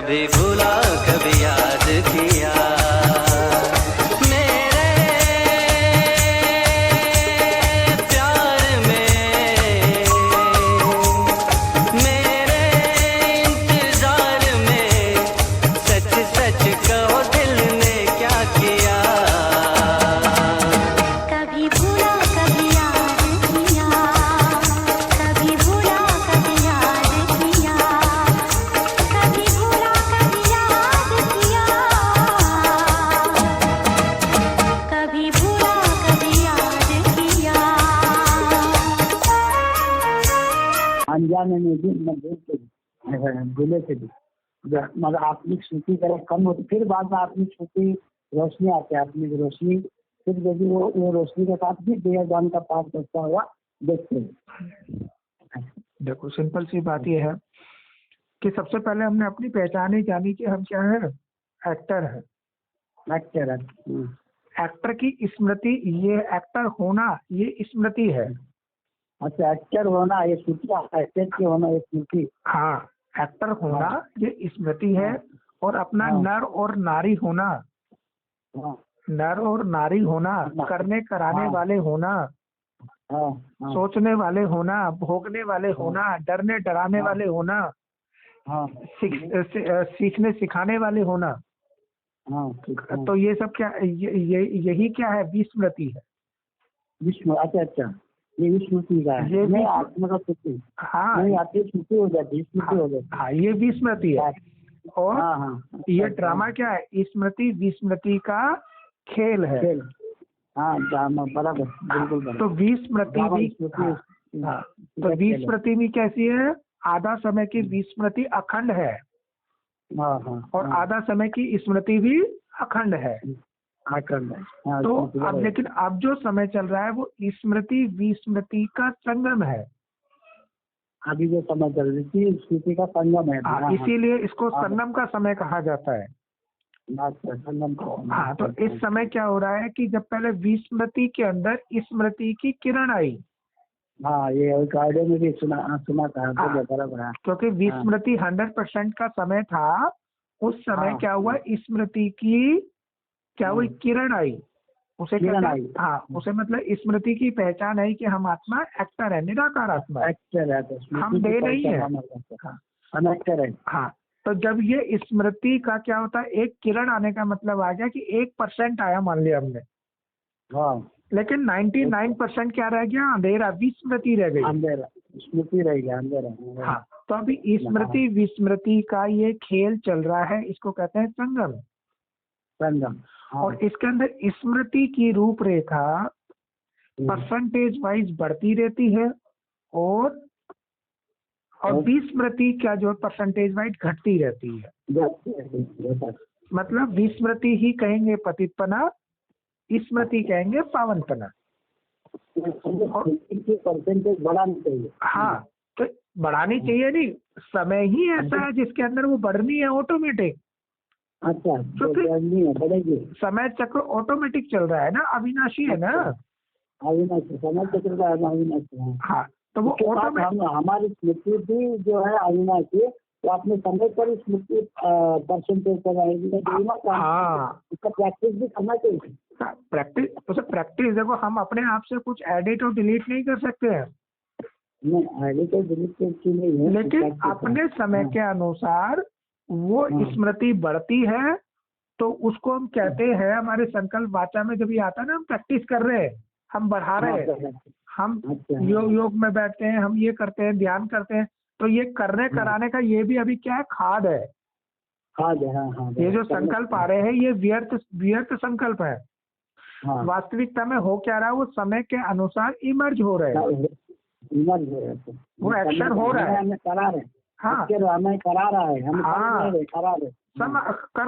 कभी भूला कभी याद किया, मेरे प्यार में, मेरे इंतजार में, सच सच कहो दिल ने क्या किया। कभी भूला कभी याद किया, कभी भूला कभी याद किया, कभी भूला कभी याद किया, कभी भूला कभी याद किया। अनजाने में भी न भूले से भी मतलब आत्मिक स्मृति करें कम होती, फिर बाद में आत्मिक स्मृति रोशनी आती है, आत्मिक रोशनी, फिर यदि वो रोशनी के साथ भी देहदान का पाठ करता हुआ देखते हैं। देखो सिंपल सी बात यह है कि सबसे पहले हमने अपनी पहचान ही जानी कि हम क्या है, एक्टर है। एक्टर है। एक्टर की स्मृति, ये एक्टर होना ये स्मृति है। अच्छा, एक्टर होना ये स्मृति, एक्टर की होना ये स्मृति। हाँ, एक्टर होना ये स्मृति है। और अपना नर और नारी होना, नर और नारी होना, करने कराने वाले होना, सोचने वाले होना, भोगने वाले होना, डरने डराने वाले होना, सीखने सिखाने वाले होना। तो ये सब क्या, यही क्या है, विस्मृति है। विस्मृति, अच्छा अच्छा, ये विस्मृति का है। ये नहीं आत्मा का स्मृति। हाँ, नहीं आती स्मृति हो जाती, स्मृति हो जाती। हाँ, ये विस्मृति है। और ये ड्रामा क्या है, स्मृति विस्मृति का खेल है। हाँ, ड्रामा बराबर, बिल्कुल बराबर। तो विस्मृति भी, तो विस्मृति भी कैसी है, आधा समय की विस्मृति अखंड है। और आधा समय की स्मृति भी अखंड है। तो अब लेकिन अब जो समय चल रहा है वो स्मृति विस्मृति का संगम है। अभी जो समय चल रही थी स्मृति का संगम है। इसीलिए इसको संगम का समय कहा जाता है। संगम को। हाँ, तो इस समय क्या हो रहा है कि जब पहले विस्मृति के अंदर स्मृति की किरण आई। हाँ, ये ऑडियो में भी सुना था। बराबर है। क्योंकि विस्मृति 100% का समय था, उस समय क्या हुआ, स्मृति की क्या हुई, किरण आई। उसे किरण आई। हाँ, उसे मतलब स्मृति की पहचान है कि हम आत्मा एक्टर है, निराकार आत्मा, एक्टर है, हम दे नहीं है, हम एक्टर है। हाँ, तो जब ये स्मृति का क्या होता है, एक किरण आने का मतलब आ गया कि 1% आया, मान लिया हमने। लेकिन 99% क्या रह गया, अंधेरा, विस्मृति रह गई, अंधेरा, स्मृति रह गया, अंधेरा। हाँ, तो अभी स्मृति विस्मृति का ये खेल चल रहा है, इसको कहते हैं संगम। संगम। और इसके अंदर स्मृति की रूपरेखा परसेंटेज वाइज बढ़ती रहती है, और विस्मृति क्या जो परसेंटेज वाइज घटती रहती है। मतलब विस्मृति ही कहेंगे पतितपना, स्मृति कहेंगे पावनपना। परसेंटेज बढ़ानी चाहिए। हाँ, तो बढ़ानी चाहिए नहीं, समय ही ऐसा है जिसके अंदर वो बढ़नी है ऑटोमेटिक। अच्छा, तो बढ़ेगी। समय चक्र ऑटोमेटिक चल रहा है ना, अविनाशी है ना। अविनाशी, समय चक्र का अविनाशी। हाँ, तो वो ऑटोमेटिक, हमारी स्मृति भी जो है अविनाशी, तो अपने समय पर स्मृति परसेंटेज कराएगी। हाँ, इसका प्रैक्टिस भी करना चाहिए। प्रैक्टिस देखो, हम अपने आप से कुछ एडिट और डिलीट नहीं कर सकते हैं। नहीं, एडिट और डिलीट नहीं है, लेकिन अपने समय के अनुसार वो स्मृति बढ़ती है, तो उसको हम कहते हैं, हमारे संकल्प वाचा में जब ये आता है ना, हम प्रैक्टिस कर रहे हैं, हम बढ़ा रहे हैं, हम योग में बैठते हैं, हम ये करते हैं, ध्यान करते हैं, तो ये करने कराने का ये भी अभी क्या है, खाद है। खाद है। ये जो संकल्प आ रहे हैं ये व्यर्थ संकल्प है। वास्तविकता में हो क्या रहा है, वो समय के अनुसार इमर्ज हो रहे हैं, वो एक्शन हो रहा है, करा रहे। हाँ, हमें करा रहा है, हम करा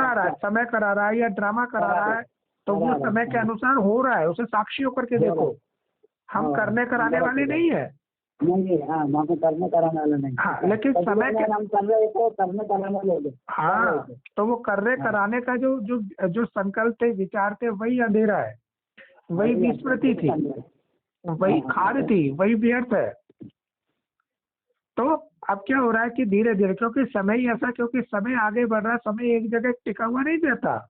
रहा है, समय करा रहा है या ड्रामा करा रहा है, तो वो समय के अनुसार हो रहा है, उसे साक्षी होकर के देखो। हम करने कराने वाले नहीं है। नहीं, हाँ, करने कराने वाले नहीं। हाँ, लेकिन समय के हम कर रहे थे, करने कराने वाले। हाँ, तो वो करने कराने का जो संकल्प थे, विचार थे, वही अंधेरा है, वही विस्मृति थी, वही खाद थी, वही व्यर्थ है। तो अब क्या हो रहा है कि धीरे धीरे, क्योंकि समय ही ऐसा, क्योंकि समय आगे बढ़ रहा है, समय एक जगह टिका हुआ नहीं रहता,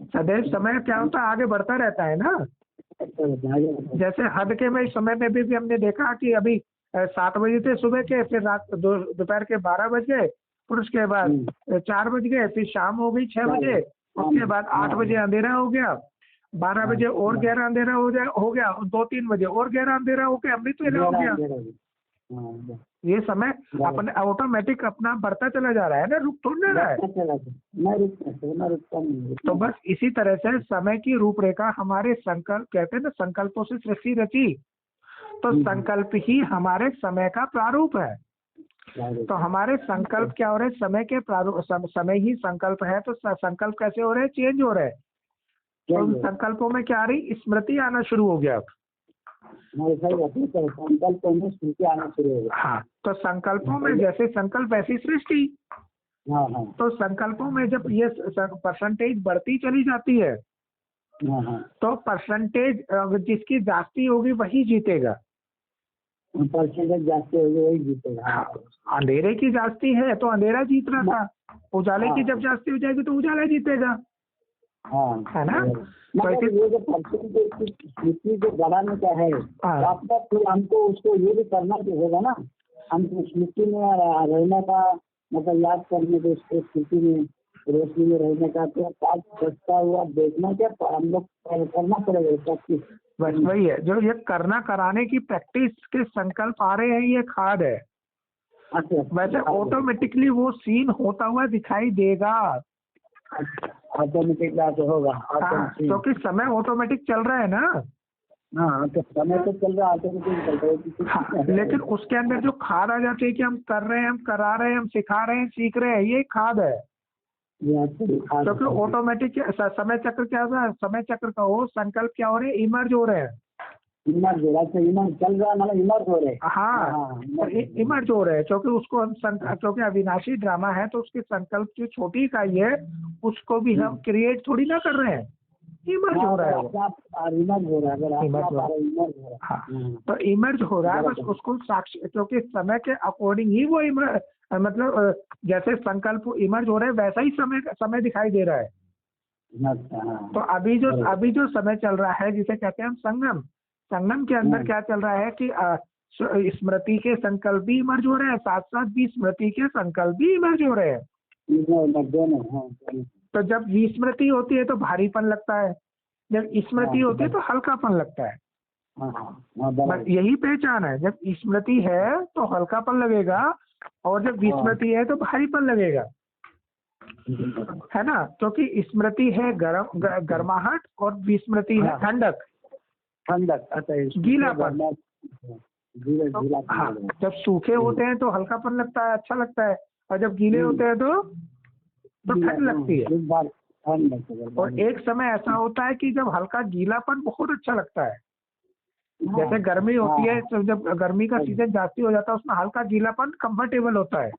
सदैव समय क्या होता है, आगे बढ़ता रहता है ना। जैसे हद के में समय में भी हमने देखा कि अभी 7 बजे थे सुबह के, फिर रात दोपहर के 12 बज गए, फिर उसके बाद 4 बज गए, फिर शाम हो गई 6 बजे, उसके बाद 8 बजे अंधेरा हो गया, 12 बजे और गहरा अंधेरा हो गया, 2-3 बजे और गहरा अंधेरा हो गया, अमृत वेला हो गया। ये समय अपने ऑटोमेटिक अपना बढ़ता चला जा रहा है ना, रुक थोड़ी ना रहा है। तो बस इसी तरह से समय की रूपरेखा हमारे संकल्प, कहते हैं ना संकल्पों से सृष्टि रची, तो संकल्प ही हमारे समय का प्रारूप है। तो हमारे संकल्प क्या हो रहे हैं, समय के प्रारूप, समय ही संकल्प है, तो संकल्प कैसे हो रहे हैं, चेंज हो रहे हैं। तो उन संकल्पों में क्या आ रही, स्मृति आना शुरू हो गया। संकल्पों में स्मृति आना शुरू हो गया। हाँ, तो संकल्पों में जैसे संकल्प ऐसी सृष्टि। हाँ हाँ तो संकल्पों में जब ये परसेंटेज बढ़ती चली जाती है, हाँ, तो परसेंटेज जिसकी जास्ती होगी वही जीतेगा। परसेंटेज जास्ती होगी वही जीतेगा। अंधेरे की जास्ती है तो अंधेरा जीत रहा था, उजाले की जब जास्ती हो जाएगी तो उजाला जीतेगा, हाँ, है ना। मतलब ये जो परसेंटेज की स्मृति जो बढ़ाने का है, आपका फिर हमको उसको ये भी करना तो होगा ना, हमको स्मृति में रहने का, मतलब याद करने के, उसको स्मृति में रोशनी में रहने का, तो आज बचता हुआ देखना क्या हम लोग करना पड़ेगा प्रैक्टिस। बस वही है जो ये करना कराने की प्रैक्टिस के संकल्प आ रहे हैं, ये खाद है। वैसे ऑटोमेटिकली वो सीन होता हुआ दिखाई देगा, ऑटोमेटिक होगा। क्योंकि समय ऑटोमेटिक चल रहा है ना। हाँ, तो समय तो चल रहा है, ऑटोमेटिक चल रहा है। लेकिन उसके अंदर जो खाद आ जाती है कि हम कर रहे हैं, हम करा रहे हैं, हम सिखा रहे हैं, सीख रहे हैं, ये खाद है। क्योंकि ऑटोमेटिक समय चक्र क्या होता है, समय चक्र का हो संकल्प क्या हो रहे हैं, इमर्ज हो रहे हैं, इमर्ज हो रहा है, इमर्ज चल रहा है, मतलब इमर्ज हो रहे हैं। हाँ, इमर्ज हो रहे हैं, क्योंकि उसको हम क्योंकि अविनाशी ड्रामा है, तो उसके संकल्प जो छोटी इकाई है उसको भी हम क्रिएट थोड़ी ना कर रहे हैं, इमर्ज हो रहा है, इमर्ज हो रहा है। हाँ, तो इमर्ज हो रहा है, बस उसको साक्षी, क्योंकि समय के अकॉर्डिंग ही वो मतलब जैसे संकल्प इमर्ज हो रहे हैं वैसा ही समय दिखाई दे रहा है। तो अभी जो समय चल रहा है जिसे कहते हैं हम संगम के अंदर क्या चल रहा है कि स्मृति के संकल्प भी इमर्ज हो रहे हैं, साथ साथ भी स्मृति के संकल्प भी इमर्ज हो रहे हैं। तो जब विस्मृति होती है तो भारीपन लगता है, जब स्मृति होती है तो हल्कापन लगता है। बस यही पहचान है, जब स्मृति है तो हल्कापन लगेगा, और जब विस्मृति है तो भारीपन लगेगा, है ना। क्योंकि स्मृति है गर्माहट और विस्मृति है ठंडक, गीलापन। हाँ, जब सूखे होते हैं तो हल्कापन लगता है, अच्छा लगता है, और जब गीले होते हैं तो ठंड लगती है। और एक समय ऐसा होता है कि जब हल्का गीलापन बहुत अच्छा लगता है, जैसे गर्मी होती है, तो जब गर्मी का सीजन जास्ती हो जाता है उसमें हल्का गीलापन कंफर्टेबल होता है,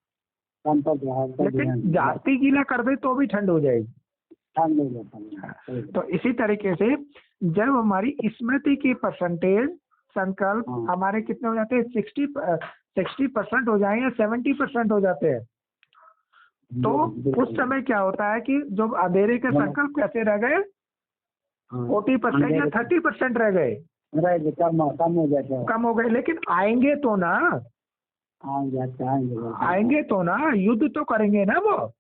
लेकिन जास्ती गीला कर दे तो भी ठंड हो जाएगी। तो इसी तरीके से जब हमारी स्मृति की परसेंटेज संकल्प हमारे कितने हो जाते हैं, 60% हो जाए या 70% हो जाते हैं, तो उस समय क्या होता है कि जो अंधेरे के संकल्प कैसे रह गए, 40% या 30% रह गए, कम हो गए। लेकिन आएंगे तो ना, आएंगे तो ना, युद्ध तो करेंगे ना वो।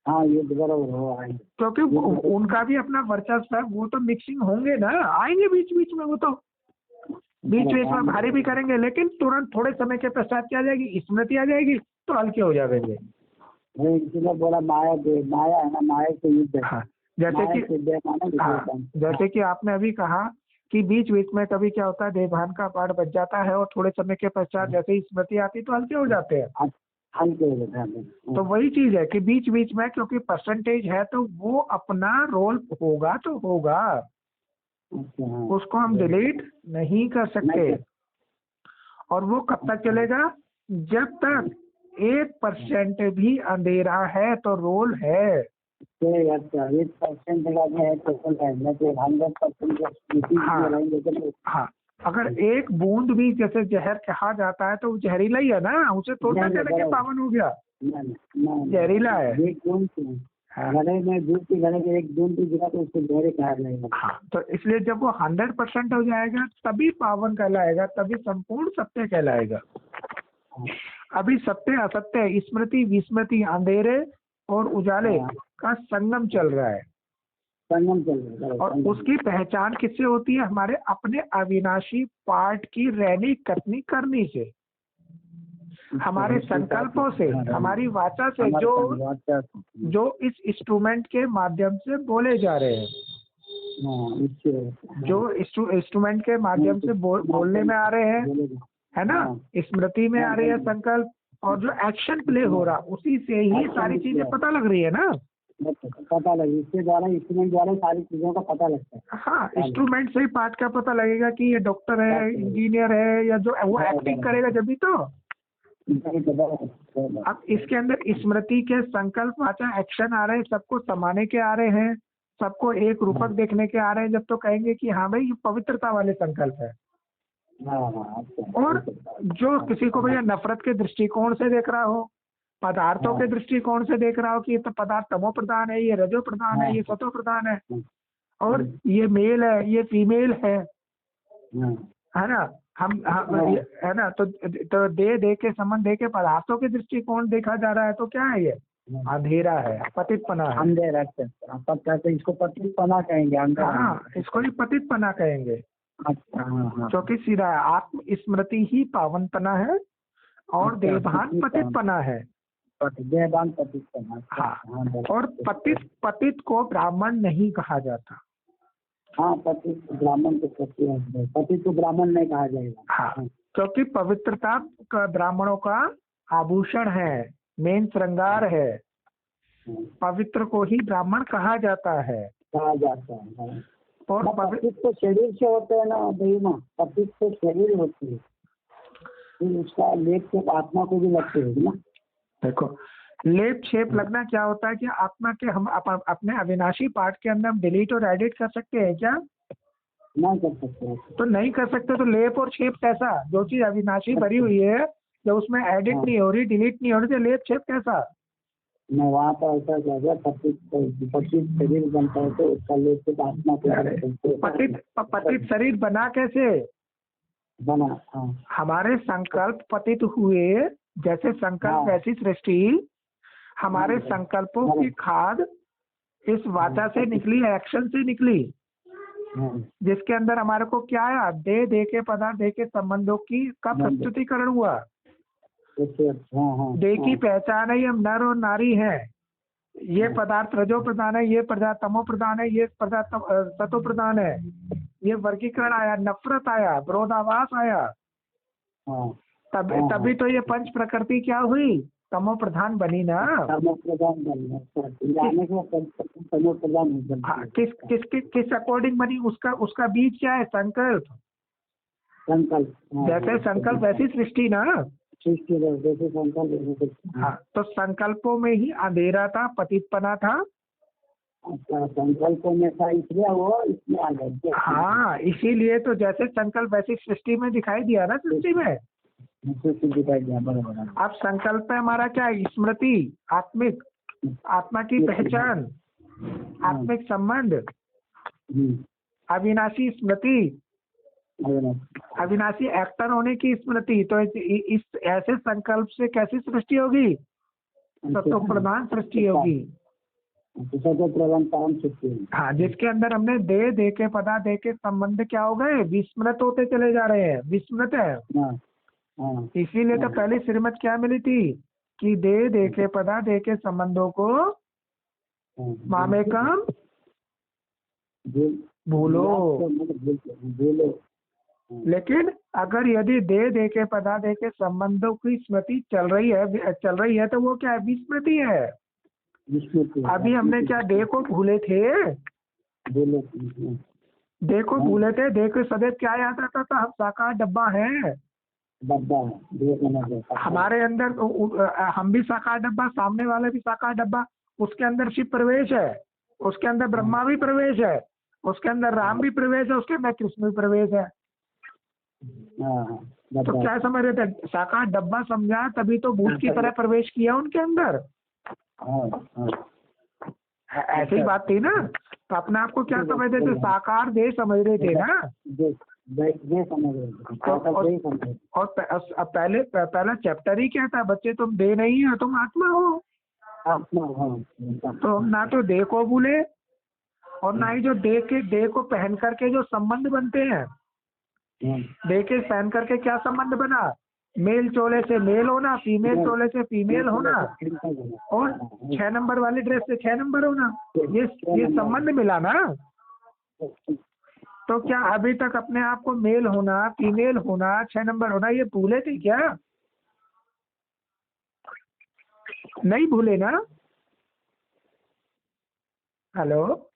हाँ, युद्ध बराबर आएंगे, क्योंकि उनका भी अपना वर्चस्व है, वो तो मिक्सिंग होंगे ना, आएंगे बीच बीच में, वो तो बीच बीच में भारी भी करेंगे, लेकिन तुरंत थोड़े समय के पश्चात क्या आ जाएगी, स्मृति आ जाएगी तो हल्के हो जाएंगे। बोला माया है ना, माया से युद्ध। हाँ, जैसे कि आपने अभी कहा कि बीच बीच में कभी क्या होता है, देवभान का पाठ बच जाता है और थोड़े समय के पश्चात जैसे ही स्मृति आती तो हल्के हो जाते हैं, हल्के हो जाते हैं। तो वही चीज है कि बीच बीच में क्योंकि परसेंटेज है तो वो अपना रोल होगा तो होगा, उसको हम डिलीट नहीं कर सकते। और वो कब तक चलेगा, जब तक 1% भी अंधेरा है तो रोल है। 1% हाँ, अगर एक बूंद भी जैसे जहर कहा जाता है तो वो जहरीला ही है ना, उसे थोड़ा नहीं, कहने के बराबर। पावन हो गया, नहीं, जहरीला है। एक बूंद से हाँ। गले में दूध के गले के एक बूंद भी गिरा तो उसको गहरे कहा जाएगा। हाँ, तो इसलिए जब वो 100% हो जाएगा तभी पावन कहलाएगा, तभी संपूर्ण सत्य कहलाएगा। अभी सत्य असत्य, स्मृति विस्मृति, अंधेरे और उजाले का संगम चल रहा है, संगम चल रहा है। और उसकी पहचान किससे होती है? हमारे अपने अविनाशी पाठ की रहनी कथनी करनी से, हमारे संकल्पों से, हमारी वाचा से, जो इस इंस्ट्रूमेंट के माध्यम से बोले जा रहे हैं, जो इंस्ट्रूमेंट के माध्यम से बोलने में आ रहे हैं, है ना, स्मृति में आ रही है संकल्प, और जो एक्शन प्ले हो रहा उसी से ही सारी चीजें पता लग रही है ना। पता लगे, इसके द्वारा इंस्ट्रूमेंट द्वारा सारी चीजों का पता लगता है। हाँ, इंस्ट्रूमेंट से ही पाठ का पता लगेगा कि ये डॉक्टर है, इंजीनियर है, या जो वो एक्टिंग करेगा जब भी तो। अब इसके अंदर स्मृति के संकल्प वाचा एक्शन आ रहे हैं, सबको समाने के आ रहे हैं, सबको एक रूपक देखने के आ रहे हैं, जब तो कहेंगे कि हाँ भाई ये पवित्रता वाले संकल्प है। और जो किसी को भैया नफरत के दृष्टिकोण से देख रहा हो, पदार्थों के दृष्टिकोण से देख रहा हो कि ये तो पदार्थ तमो प्रधान है, ये रजो प्रधान है, ये सतो प्रधान है, और ये मेल है, ये फीमेल है ना, हम है ना, तो दे के संबंध दे के पदार्थों के दृष्टिकोण देखा जा रहा है, तो क्या है ये? अंधेरा है, पतितपना है। अंधेरा, इसको पतितपना कहेंगे। हाँ, इसको ही पतितपना कहेंगे। अच्छा, क्योंकि सीधा है, आत्म स्मृति ही पावनपना है और देवभान पतितपना है। देवभान पतितपना। हाँ, और पतित को ब्राह्मण नहीं कहा जाता। हाँ, पतित ब्राह्मण को पतित को ब्राह्मण नहीं कहा जाएगा। हाँ, क्योंकि पवित्रता का ब्राह्मणों का आभूषण है, मेन श्रृंगार है, पवित्र को ही ब्राह्मण कहा जाता है। और पतित तो शरीर से होते है ना भैया, पतित तो शरीर होती है, फिर उसका लेप छेप आत्मा को भी लगते है ना। देखो, लेप छेप लगना क्या होता है कि आत्मा के हम अपने अविनाशी पार्ट के अंदर हम डिलीट और एडिट कर सकते हैं क्या? नहीं कर सकते। तो नहीं कर सकते, तो लेप और छेप कैसा? जो चीज अविनाशी भरी हुई है, जब उसमें एडिट नहीं हो रही, डिलीट नहीं हो रही, तो लेप छेप कैसा? नहीं, वहाँ पर ऐसा क्या है, पतित शरीर बनता है तो उसका लेप छेप आत्मा को। पतित शरीर बना कैसे बना? हमारे संकल्प पतित हुए, जैसे संकल्प वैसी सृष्टि, हमारे संकल्पों की खाद इस वाचा से निकली, एक्शन से निकली, जिसके अंदर हमारे को क्या आया? दे के पदार्थ, दे के संबंधों की का प्रस्तुतिकरण हुआ। दे की पहचान है, हम नर और नारी हैं, ये पदार्थ रजो प्रधान है, ये पदार्थ तमो प्रधान है, ये पदार्थ सतो प्रधान है, ये वर्गीकरण आया, नफरत आया, विरोधाभास आया, तभी तो ये पंच प्रकृति क्या हुई? तमो प्रधान बनी ना। किस अकॉर्डिंग बनी? उसका बीज क्या है? संकल्प। जैसे संकल्प वैसी सृष्टि ना। हाँ, तो संकल्पों में ही अंधेरा था, पतितपना था। संकल्पों में था, इसलिए वो इसमें आ गए। हाँ, इसीलिए तो जैसे संकल्प वैसी सृष्टि में दिखाई दिया ना, सृष्टि में दिखाई दिया। बराबर। अब संकल्प है हमारा क्या? स्मृति, आत्मिक, आत्मा की पहचान, आत्मिक संबंध, अविनाशी स्मृति, अविनाशी एक्टर होने की स्मृति। तो इस ऐसे संकल्प से कैसी सृष्टि होगी? सतो प्रधान सृष्टि होगी। हाँ, जिसके अंदर हमने दे के पदा, दे के संबंध क्या हो गए? विस्मृत होते चले जा रहे हैं, विस्मृत है। इसीलिए तो पहली श्रीमत क्या मिली थी कि दे के पदा, दे के संबंधों को मामेकम भूलो। लेकिन अगर यदि दे के पदा, दे के संबंधों की स्मृति चल रही है तो वो क्या है? विस्मृति है। अभी हमने क्या दे को भूले थे? दे को भूले थे, दे को सदैव क्या याद आता था? हम साकार डब्बा है, हमारे अंदर हम भी साकार डब्बा, सामने वाले भी साकार डब्बा, उसके अंदर शिव प्रवेश है, उसके अंदर ब्रह्मा भी प्रवेश है, उसके अंदर राम भी प्रवेश है, उसके अंदर कृष्ण भी प्रवेश है। हाँ तो बताओ। क्या समझ रहे थे, साकार डब्बा समझा तभी तो भूत की तरह प्रवेश किया उनके अंदर। हाँ हाँ ऐसी ही बात थी ना। तो अपने आप को क्या समझ रहे थे, साकार देह समझ रहे थे ना। ये समझ रहे थे, साकार यही समझ रहे थे। और अब पहला चैप्टर ही क्या था, बच्चे तुम देह नहीं हो, तुम आत्मा हो। आत्मा, हाँ तो हम ना तो देह को भूले और ना ही जो देह को पहन करके जो संबंध बनते हैं, हाँ, देह के पहन करके क्या संबंध बना, मेल चोले से मेल होना, फीमेल चोले से फीमेल होना, और 6 नंबर वाली ड्रेस से 6 नंबर होना, ये संबंध मिला ना। तो क्या अभी तक अपने आप को मेल होना, फीमेल होना, 6 नंबर होना ये भूले थे क्या? नहीं भूले ना। हेलो,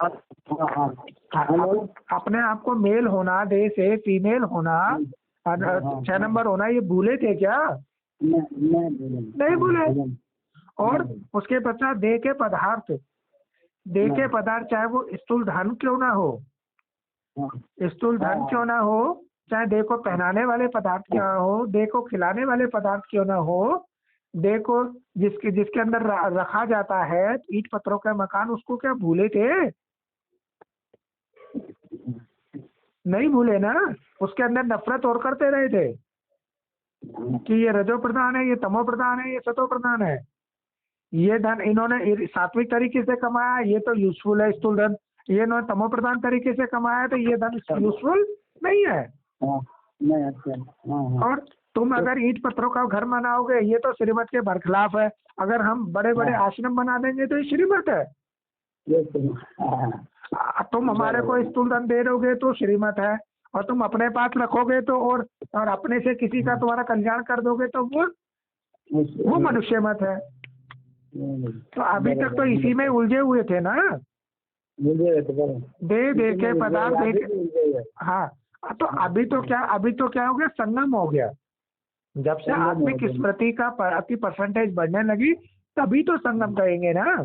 हेलो, अपने आप को मेल होना, देह से फीमेल होना और 6 नंबर होना ये भूले थे क्या? नहीं भूले। और उसके पश्चात देह के पदार्थ, देह के पदार्थ चाहे वो स्थूल धन क्यों ना हो, स्थूल धन क्यों ना हो, चाहे देह को पहनाने वाले पदार्थ क्यों ना हो, देह को खिलाने वाले पदार्थ क्यों ना हो, देह को जिसके अंदर रखा जाता है ईंट पत्थरों का मकान, उसको क्या भूले थे? नहीं भूले ना। उसके अंदर नफरत और करते रहे थे कि ये रजो प्रधान है, ये तमो प्रधान है, ये सतो प्रधान है, ये धन इन्होंने सात्विक तरीके से कमाया, ये तो यूजफुल है स्थूल धन, ये इन्होंने तमो प्रधान तरीके से कमाया तो ये धन यूजफुल नहीं है। और तुम अगर ईंट पत्थरों का घर बनाओगे ये तो श्रीमत के बरखिलाफ है, अगर हम बड़े बड़े आश्रम बना देंगे तो ये श्रीमत है। तुम हमारे को स्थूल धन दे दोगे तो श्रीमत है, और तुम अपने पास रखोगे तो और अपने से किसी का तुम्हारा कल्याण कर दोगे तो वो मनुष्य मत है। तो अभी तक तो इसी में उलझे हुए थे ना, दे के पदार्थ दे के। हाँ, तो अभी तो क्या हो गया, संगम हो गया। जब से आत्मिक स्मृति का परसेंटेज बढ़ने लगी तभी तो संगम कहेंगे ना।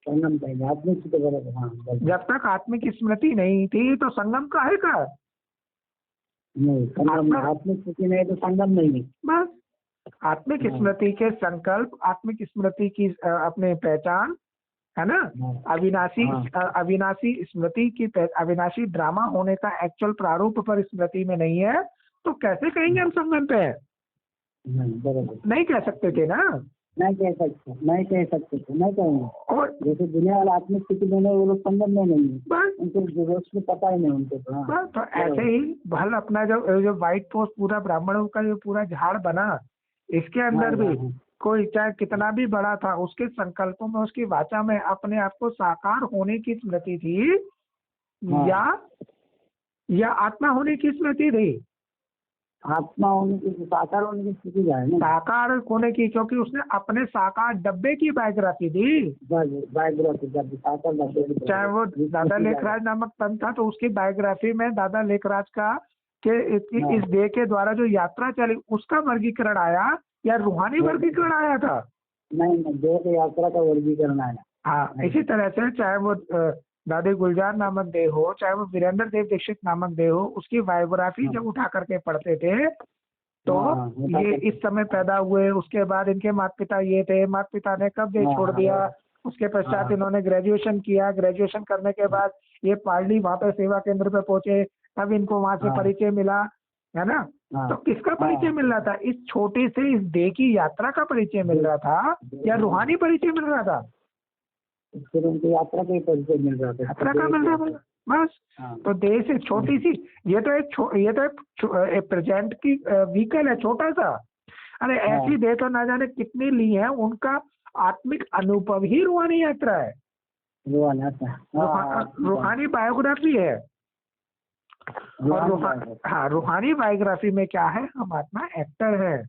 संगम कहेंगे, आत्मिक तो बराबर। हाँ, जब तक आत्मिक स्मृति नहीं थी तो संगम काहे का? नहीं, संगम आत्मिक स्मृति नहीं तो संगम नहीं। बस आत्मिक स्मृति के संकल्प, आत्मिक स्मृति की अपने पहचान है ना, अविनाशी स्मृति की अविनाशी ड्रामा होने का एक्चुअल प्रारूप पर स्मृति में नहीं है, तो कैसे कहेंगे हम संगम पे है? नहीं कह सकते थे ना। नहीं कह सकते नहीं कहेंगे। और जैसे दुनिया वाला आत्मिक स्थिति में वो लोग संगम में नहीं है, बस उनको जरूरत में पता ही नहीं उनको। बस तो ऐसे ही भल अपना जो व्हाइट पोस्ट पूरा ब्राह्मणों का जो पूरा झाड़ बना, इसके अंदर भी कोई चाहे कितना भी बड़ा था, उसके संकल्पों में, उसकी वाचा में अपने आप को साकार होने की स्मृति थी या आत्मा होने की स्मृति थी? आत्मा होने की, साकार होने की स्थिति है ना। साकार होने की, क्योंकि उसने अपने साकार डब्बे की बायोग्राफी दी। चाहे वो दादा लेखराज नामक तन था तो उसकी बायोग्राफी में दादा लेखराज का कि इस देह के द्वारा जो यात्रा चली उसका वर्गीकरण आया या रूहानी वर्गीकरण आया था? नहीं, देह की यात्रा का वर्गीकरण आया। हाँ, इसी तरह से चाहे वो दादी गुलजार नामक देह हो, चाहे वो वीरेंद्र देव दीक्षित नामक देह हो, उसकी बायोग्राफी जब उठा करके पढ़ते थे तो ये इस समय पैदा हुए, उसके बाद इनके माता पिता ये थे, माता पिता ने कब देह छोड़ दिया, उसके पश्चात इन्होंने ग्रेजुएशन किया, ग्रेजुएशन करने के बाद ये पार्ली वहाँ पे सेवा केंद्र पे पहुंचे, तब इनको वहाँ से परिचय मिला, है ना। तो किसका परिचय मिल रहा था? इस छोटे से इस देह की यात्रा का परिचय मिल रहा था या रूहानी परिचय मिल रहा था? फिर उनको यात्रा का परिचय मिल रहा था, यात्रा का मिल रहा था बस। तो देह से छोटी सी, ये तो एक प्रेजेंट की व्हीकल है, छोटा सा। अरे ऐसी देह तो ना जाने कितनी ली है, उनका आत्मिक अनुभव ही रूहानी यात्रा है, रूहानी बायोग्राफी है। और रूहानी बायोग्राफी में क्या है, हम आत्मा एक्टर है,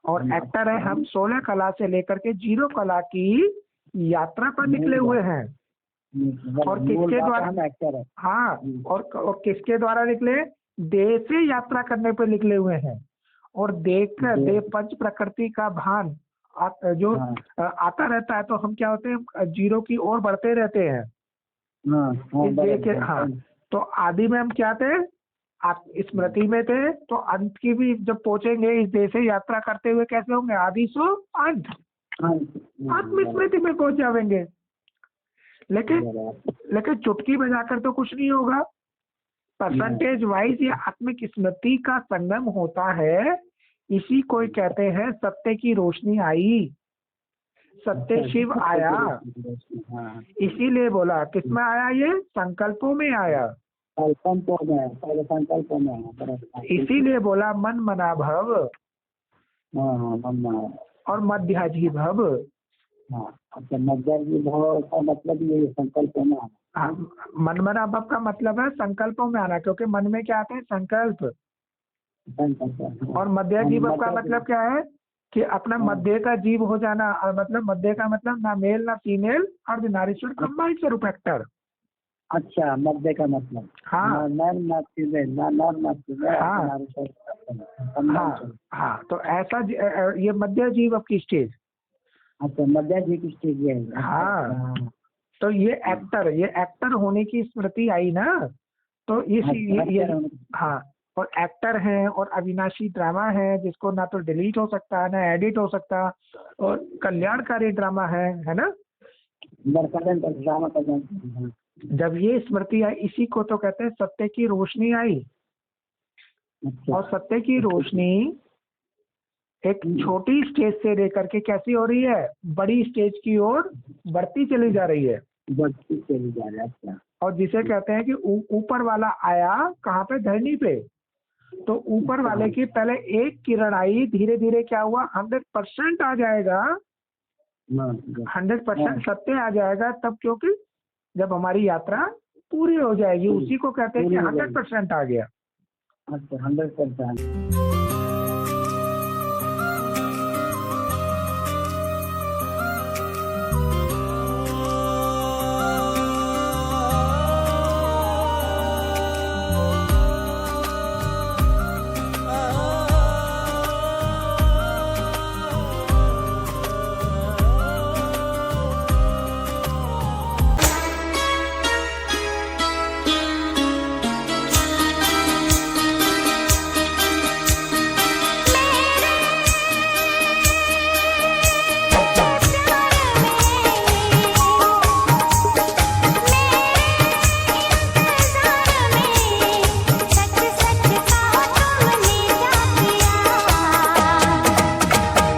और एक्टर है हम 16 कला से लेकर के 0 कला की यात्रा पर निकले हुए हैं। और किसके द्वारा? हाँ, और किसके द्वारा निकले? देह से यात्रा करने पर निकले हुए हैं। और देह पंच प्रकृति का भान जो आता रहता है, तो हम क्या होते हैं, 0 की ओर बढ़ते रहते हैं इस देह के। हाँ, तो आदि में हम क्या थे? आप स्मृति में थे तो अंत की भी जब पहुंचेंगे इस देश से यात्रा करते हुए कैसे होंगे, आदि सो अंत, आत्मस्मृति में पहुंच जाएंगे। लेकिन चुटकी बजाकर तो कुछ नहीं होगा। परसेंटेज वाइज ये आत्मिक स्मृति का संगम होता है। इसी को कहते हैं सत्य की रोशनी आई, सत्य शिव आया। इसीलिए बोला किसमें आया, ये संकल्पों में आया। इसीलिए बोला मन मना भव और मध्याजी भव। मध्याजी भव का मतलब ये संकल्प में आना। मन मना भव का मतलब है संकल्पों में आना, क्योंकि मन में क्या आते हैं, संकल्प। और मध्याजी भव का मतलब क्या है कि अपना मध्य का जीव हो जाना। और मतलब मध्य का मतलब ना मेल ना फीमेल और नारीश्वर कंबाइंड स्वरूप एक्टर। अच्छा, मध्य का मतलब हाँ, नर ना फीमेल, ना नर ना फीमेल, हाँ। तो ऐसा ये मध्य जीव की स्टेज। अच्छा, मध्य जी की स्टेज है। हाँ, तो ये एक्टर होने की स्मृति आई ना। तो ये हाँ, और एक्टर है और अविनाशी ड्रामा है जिसको ना तो डिलीट हो सकता है ना एडिट हो सकता, और कल्याणकारी ड्रामा है ना। जब ये स्मृति आई, इसी को तो कहते हैं सत्य की रोशनी आई। और सत्य की रोशनी एक छोटी स्टेज से लेकर के कैसी हो रही है, बड़ी स्टेज की ओर बढ़ती चली जा रही है। और जिसे कहते हैं कि ऊपर वाला आया कहाँ पे, धरनी पे। तो ऊपर वाले की पहले एक किरण आई, धीरे धीरे क्या हुआ, 100% आ जाएगा, 100% सत्य आ जाएगा तब, क्योंकि जब हमारी यात्रा पूरी हो जाएगी। उसी को कहते हैं कि 100% आ गया। अच्छा, 100%।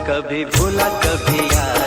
कभी भूला कभी याद